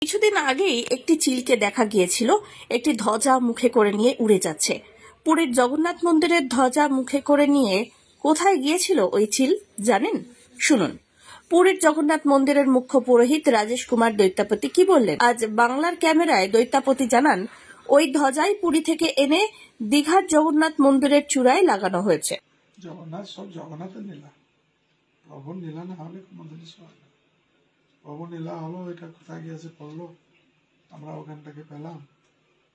কিছুদিন আগেই একটি চিলকে দেখা গিয়েছিল একটি ধ্বজা মুখে করে নিয়ে উড়ে যাচ্ছে। পুরীর জগন্নাথ মন্দিরের ধ্বজা মুখে করে নিয়ে কোথায় গিয়েছিল ওই চিল জানেন? শুনুন, পুরীর জগন্নাথ মন্দিরের মুখ্য পুরোহিত রাজেশ কুমার দৈত্যাপতি কি বললেন আজ বাংলার ক্যামেরায়। দৈত্যাপতি জানান, ওই ধ্বজাই পুরী থেকে এনে দীঘার জগন্নাথ মন্দিরের চূড়ায় লাগানো হয়েছে। জগন্নাথ সব জগন্নাথের নীলা, প্রভুর নীলা না হলে কোনো জিনিস হয় না। প্রভু নীলা হলো, এটা কোথায় গিয়েছে পড়লো, আমরা ওখান থেকে পেলাম,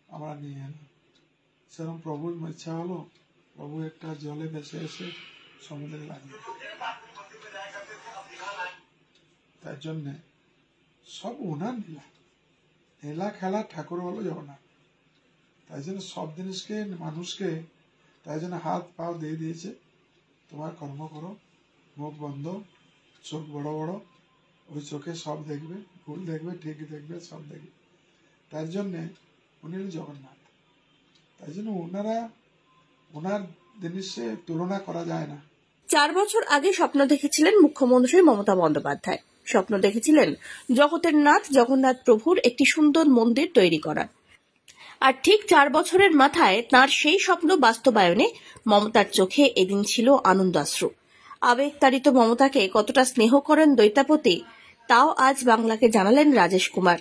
আমরা নিয়ে এলাম। সেরকম প্রভুর ইচ্ছা হলো, প্রভু একটা জলে ভেসে এসে সমুদ্রে লাগলো। তার জন্যে সব ওনার নীলা, নীলা খেলা ঠাকুর হলো জগন্নাথ। তাই জন্য সব জিনিসকে মানুষকে তাই জন্য হাত পাও দিয়ে দিয়েছে, তোমার কর্ম করো, মুখ বন্ধ, চোখ বড় বড়, ওই চোখে সব দেখবে, ভুল দেখবে, ঠিক দেখবে, সব দেখবে। তার জন্যে উনি জগন্নাথ। তাই জন্য ওনার জিনিসে তুলনা করা যায় না। 4 বছর আগে স্বপ্ন দেখেছিলেন মুখ্যমন্ত্রী মমতা বন্দ্যোপাধ্যায়। স্বপ্ন দেখেছিলেন জগতের নাথ জগন্নাথ প্রভুর একটি সুন্দর মন্দির তৈরি করার। আর ঠিক 4 বছরের মাথায় তার সেই স্বপ্ন বাস্তবায়নে মমতার চোখে এদিন ছিল আনন্দাশ্রু। আবেগতাড়িত মমতাকে কতটা স্নেহ করেন দৈত্যাপতি, তাও আজ বাংলাকে জানালেন রাজেশ কুমার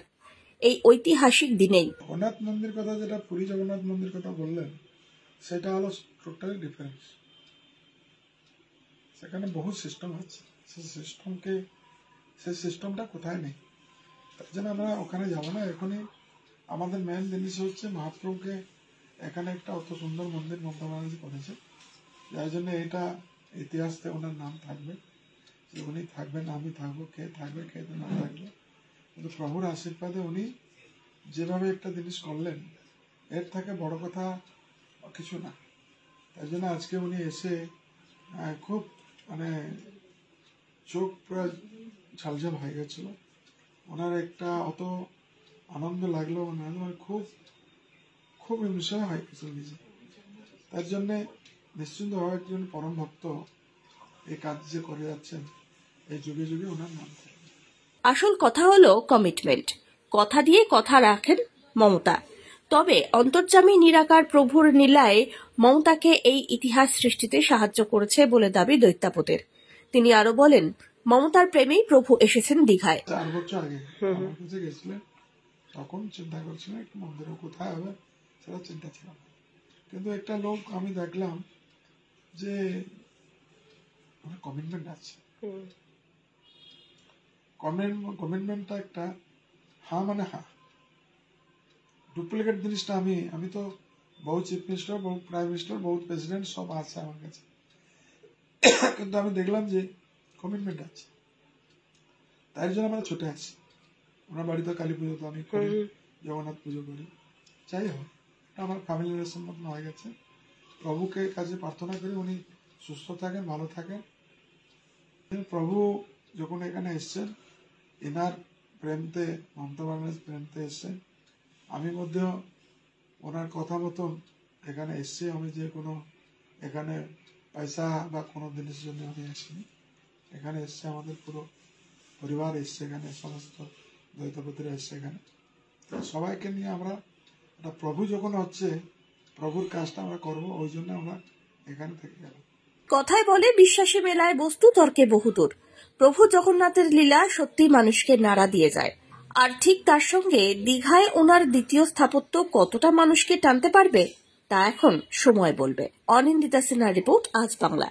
এই ঐতিহাসিক দিনেই। জগন্নাথ মন্দির কথা, যেটা পুরী জগন্নাথ মন্দির কথা বললেন, সেটা হলো টোটালি ডিফারেন্স। সেখানে বহু সিস্টেম আছে, সেই সিস্টেমটা কোথায় নেই। তার জন্য আমরা ওখানে যাবো না। এখনই আমাদের মেন জিনিস হচ্ছে মহাপ্রভুকে এখানে একটা অত সুন্দর মন্দির মমতা ব্যানার্জি করেছে, যার জন্য এটা ইতিহাসে ওনার নাম থাকবে, যে উনি থাকবেন, আমি থাকবো, কে থাকবে কে না থাকবে, কিন্তু প্রভুর আশীর্বাদে উনি যেভাবে একটা জিনিস করলেন, এর থেকে বড় কথা কিছু না। তাই জন্য আজকে উনি এসে খুব চোখ পুরো ঝালঝাল হয়ে গেছিল। ওনার একটা অত আনন্দ লাগলো, খুব খুব ইমোশনাল হয়ে গেছিল নিজে। তার জন্যে নিশ্চিন্তভাবে একজন পরম ভক্ত এই কাজ যে করে যাচ্ছেন, এই যুগে যুগে ওনার নাম থাকবে। আসল কথা হলো কমিটমেন্ট। কথা দিয়ে কথা রাখেন মমতা। তবে অন্তর্যামী নিরাকার প্রভুর নীলায় মমতাকে এই ইতিহাস সৃষ্টিতে সাহায্য করেছে বলে দাবি দৈত্যাপতির। তিনি আরো বলেন, মমতার প্রেমেই প্রভু এসেছেন দীঘায়। 4 বছর আগে আমার কাছে গেছিলেন, তখন চিন্তা করছিলেন একটু মন্দিরে কোথায় হবে, সেটা চিন্তা ছিল না। কিন্তু একটা লোক আমি দেখলাম যে কমিটমেন্ট আছে। কমিটমেন্টটা একটা হ্যাঁ মানে হ্যাঁ। ডুপ্লিকেট জিনিসটা আমি তো বহু চিফ মিনিস্টার, বহু প্রাইম মিনিস্টার, বহু প্রেসিডেন্ট সব আছে আমার কাছে, কিন্তু আমি দেখলাম যে কমিটমেন্ট আছে। তাই জন্য আমরা ছুটে আসি। আমরা বাড়িতে কালী পুজো তো আমি করি, জগন্নাথ পুজো করি, যাই হোক আমার ফ্যামিলি রিলেশন মতন হয়ে গেছে। প্রভুকে কাছে প্রার্থনা করি উনি সুস্থ থাকেন, ভালো থাকেন। প্রভু যখন এখানে এসছেন, এনার প্রেমতে, মমতা ব্যানার্জি প্রেমতে এসছেন। আমি মধ্যেও ওনার কথা মতন এখানে এসছি। আমি যে কোনো এখানে পয়সা বা কোনো জিনিসের জন্য আমি আসিনি। এখানে এসছে আমাদের পুরো পরিবার এসছে, এখানে সমস্ত দ্বৈতপতিরা এসছে এখানে। সবাইকে নিয়ে আমরা একটা প্রভু যখন হচ্ছে, প্রভুর কাজটা আমরা করবো, ওই জন্য আমরা এখানে থেকে গেলাম। কথায় বলে বিশ্বাসী মেলায় বস্তু তর্কে বহুদূর। প্রভু জগন্নাথের লীলা সত্যি মানুষকে নাড়া দিয়ে যায়। আর ঠিক তার সঙ্গে দীঘায় ওনার দ্বিতীয় স্থাপত্য কতটা মানুষকে টানতে পারবে তা এখন সময় বলবে। অনিন্দিতা সিনহার রিপোর্ট, আজ বাংলা।